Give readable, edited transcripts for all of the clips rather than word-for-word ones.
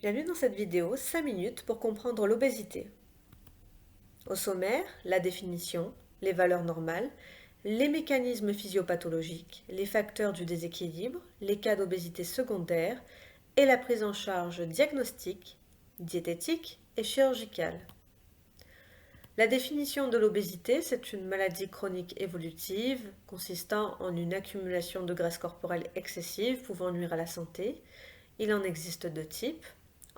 Bienvenue dans cette vidéo, 5 minutes pour comprendre l'obésité. Au sommaire, la définition, les valeurs normales, les mécanismes physiopathologiques, les facteurs du déséquilibre, les cas d'obésité secondaire et la prise en charge diagnostique, diététique et chirurgicale. La définition de l'obésité, c'est une maladie chronique évolutive consistant en une accumulation de graisse corporelle excessive pouvant nuire à la santé. Il en existe deux types,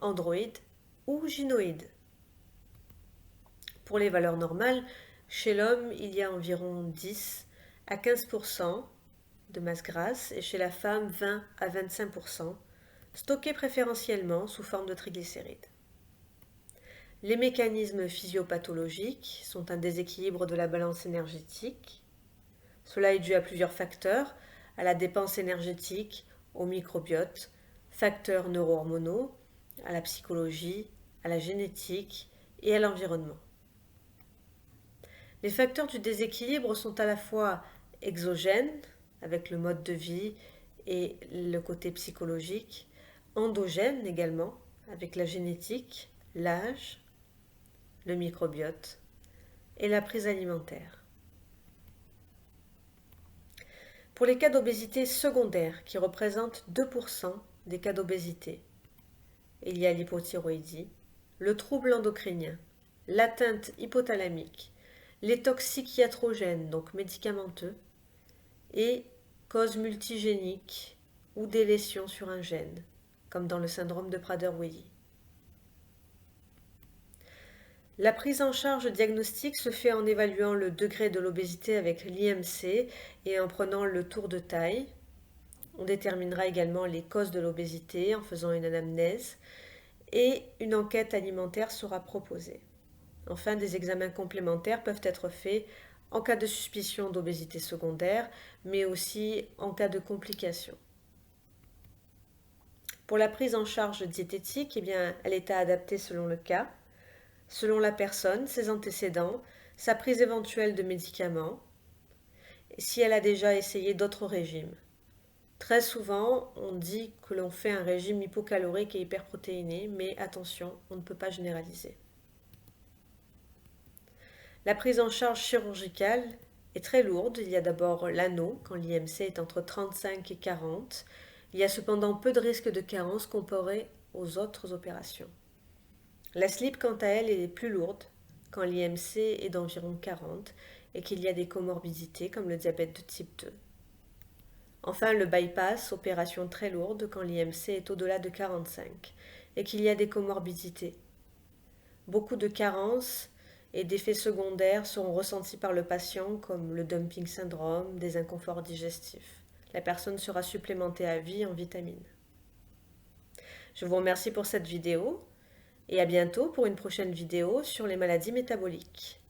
androïde ou gynoïde. Pour les valeurs normales, chez l'homme, il y a environ 10 à 15% de masse grasse et chez la femme 20 à 25%, stockés préférentiellement sous forme de triglycérides. Les mécanismes physiopathologiques sont un déséquilibre de la balance énergétique. Cela est dû à plusieurs facteurs, à la dépense énergétique, au microbiote, facteurs neurohormonaux, à la psychologie, à la génétique et à l'environnement. Les facteurs du déséquilibre sont à la fois exogènes, avec le mode de vie et le côté psychologique, endogènes également, avec la génétique, l'âge, le microbiote et la prise alimentaire. Pour les cas d'obésité secondaire, qui représentent 2% des cas d'obésité, il y a l'hypothyroïdie, le trouble endocrinien, l'atteinte hypothalamique, les toxiques iatrogènes, donc médicamenteux, et causes multigéniques ou des lésions sur un gène, comme dans le syndrome de Prader-Willi. La prise en charge diagnostique se fait en évaluant le degré de l'obésité avec l'IMC et en prenant le tour de taille. On déterminera également les causes de l'obésité en faisant une anamnèse et une enquête alimentaire sera proposée. Enfin, des examens complémentaires peuvent être faits en cas de suspicion d'obésité secondaire, mais aussi en cas de complications. Pour la prise en charge diététique, eh bien, elle est à adapter selon le cas, selon la personne, ses antécédents, sa prise éventuelle de médicaments, si elle a déjà essayé d'autres régimes. Très souvent, on dit que l'on fait un régime hypocalorique et hyperprotéiné, mais attention, on ne peut pas généraliser. La prise en charge chirurgicale est très lourde. Il y a d'abord l'anneau, quand l'IMC est entre 35 et 40. Il y a cependant peu de risques de carence comparé aux autres opérations. La slip, quant à elle, est plus lourde, quand l'IMC est d'environ 40 et qu'il y a des comorbidités comme le diabète de type 2. Enfin, le bypass, opération très lourde quand l'IMC est au-delà de 45 et qu'il y a des comorbidités. Beaucoup de carences et d'effets secondaires seront ressentis par le patient comme le dumping syndrome, des inconforts digestifs. La personne sera supplémentée à vie en vitamines. Je vous remercie pour cette vidéo et à bientôt pour une prochaine vidéo sur les maladies métaboliques.